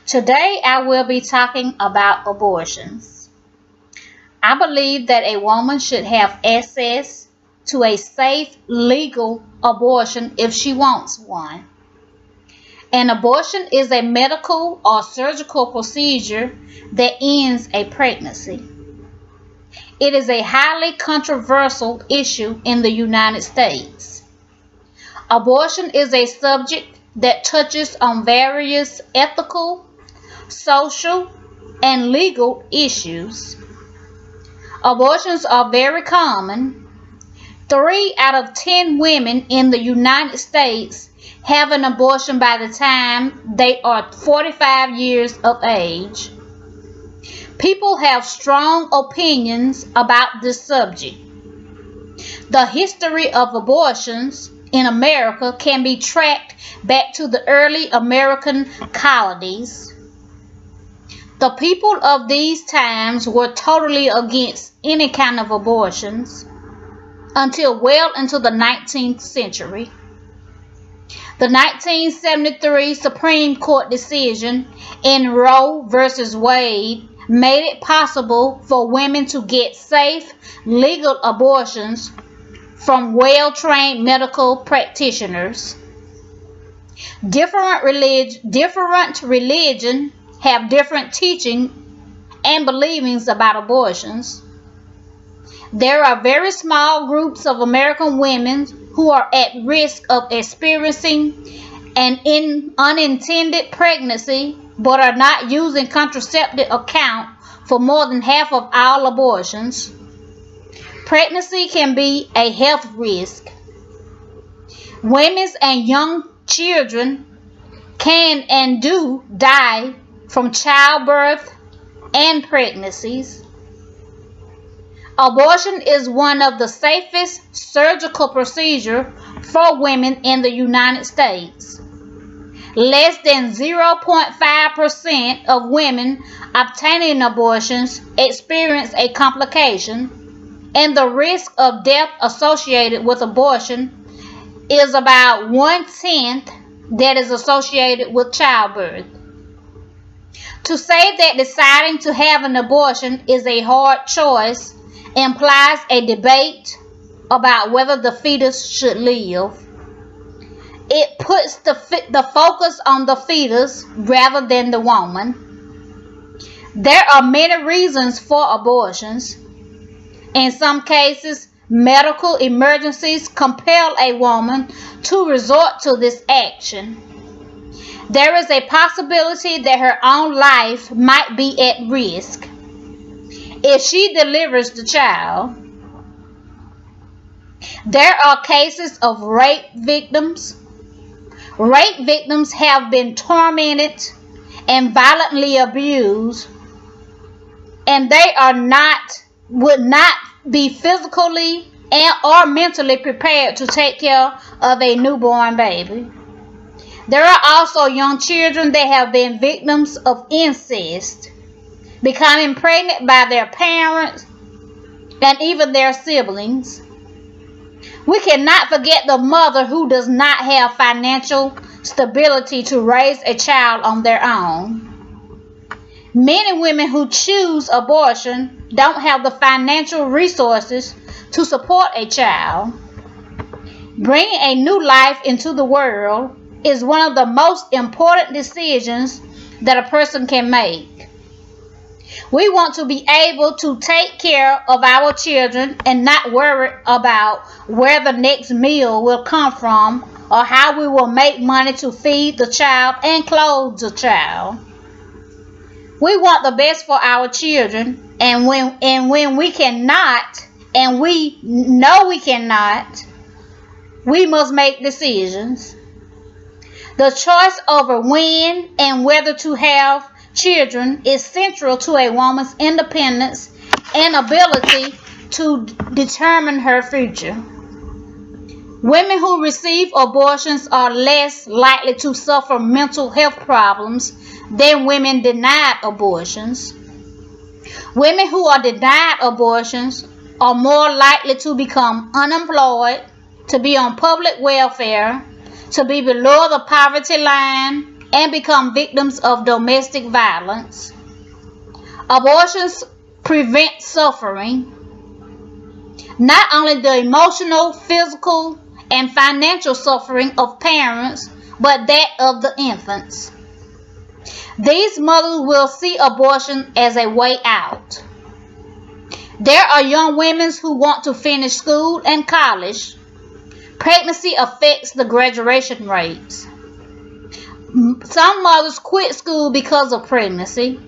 Today I will be talking about abortions. I believe that a woman should have access to a safe, legal abortion if she wants one. An abortion is a medical or surgical procedure that ends a pregnancy. It is a highly controversial issue in the United States. Abortion is a subject that touches on various ethical, social, and legal issues. Abortions are very common. 3 out of 10 women in the United States have an abortion by the time they are 45 years of age. People have strong opinions about this subject. The history of abortions in America can be tracked back to the early American colonies. The people of these times were totally against any kind of abortions until well into the 19th century. The 1973 Supreme Court decision in Roe v. Wade made it possible for women to get safe, legal abortions from well-trained medical practitioners. Different religions have different teaching and beliefs about abortions. There are very small groups of American women who are at risk of experiencing an unintended pregnancy but are not using contraceptive account for more than half of all abortions. Pregnancy can be a health risk. Women and young children can and do die from childbirth and pregnancies. Abortion is one of the safest surgical procedures for women in the United States. Less than 0.5% of women obtaining abortions experience a complication, and the risk of death associated with abortion is about 1/10 that is associated with childbirth. To say that deciding to have an abortion is a hard choice implies a debate about whether the fetus should live. It puts the focus on the fetus rather than the woman. There are many reasons for abortions. In some cases, medical emergencies compel a woman to resort to this action. There is a possibility that her own life might be at risk if she delivers the child. There are cases of rape victims. Rape victims have been tormented and violently abused, and they would not be physically or mentally prepared to take care of a newborn baby. There are also young children that have been victims of incest, becoming pregnant by their parents and even their siblings. We cannot forget the mother who does not have financial stability to raise a child on their own. Many women who choose abortion don't have the financial resources to support a child. Bringing a new life into the world is one of the most important decisions that a person can make. We want to be able to take care of our children and not worry about where the next meal will come from or how we will make money to feed the child and clothe the child. We want the best for our children, and when we cannot, and we know we cannot, we must make decisions. The choice over when and whether to have children is central to a woman's independence and ability to determine her future. Women who receive abortions are less likely to suffer mental health problems than women denied abortions. Women who are denied abortions are more likely to become unemployed, to be on public welfare, to be below the poverty line, and become victims of domestic violence. Abortions prevent suffering, not only the emotional, physical, and financial suffering of parents, but that of the infants. These mothers will see abortion as a way out. There are young women who want to finish school and college. Pregnancy affects the graduation rates. Some mothers quit school because of pregnancy.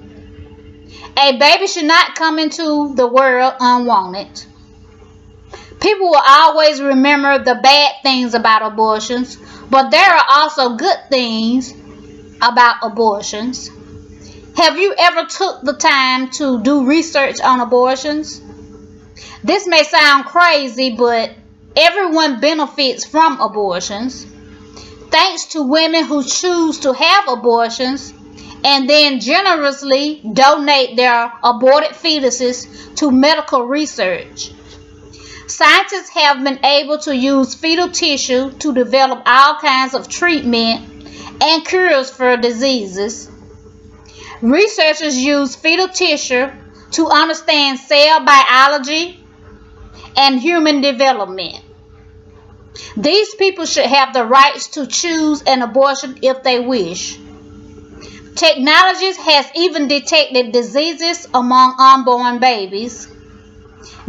A baby should not come into the world unwanted. People will always remember the bad things about abortions, but there are also good things about abortions. Have you ever took the time to do research on abortions? This may sound crazy, but everyone benefits from abortions. Thanks to women who choose to have abortions and then generously donate their aborted fetuses to medical research. Scientists have been able to use fetal tissue to develop all kinds of treatment and cures for diseases. Researchers use fetal tissue to understand cell biology and human development. These people should have the rights to choose an abortion if they wish. Technology has even detected diseases among unborn babies.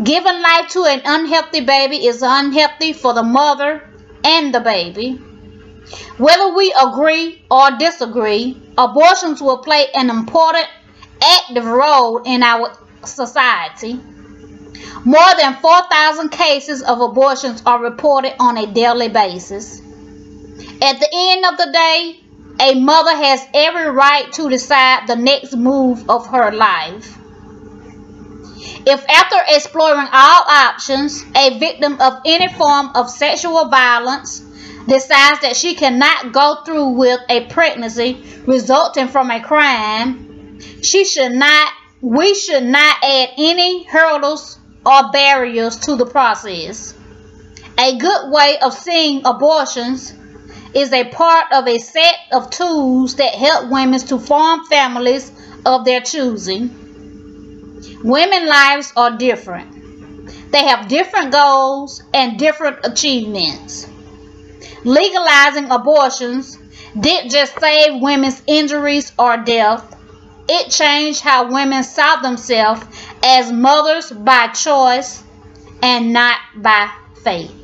Giving life to an unhealthy baby is unhealthy for the mother and the baby. Whether we agree or disagree, abortions will play an important, active role in our society. More than 4,000 cases of abortions are reported on a daily basis. At the end of the day, a mother has every right to decide the next move of her life. If after exploring all options, a victim of any form of sexual violence decides that she cannot go through with a pregnancy resulting from a crime, we should not add any hurdles or barriers to the process. A good way of seeing abortions is a part of a set of tools that help women to form families of their choosing. Women's lives are different. They have different goals and different achievements. Legalizing abortions didn't just save women's injuries or death, it changed how women saw themselves as mothers by choice and not by faith.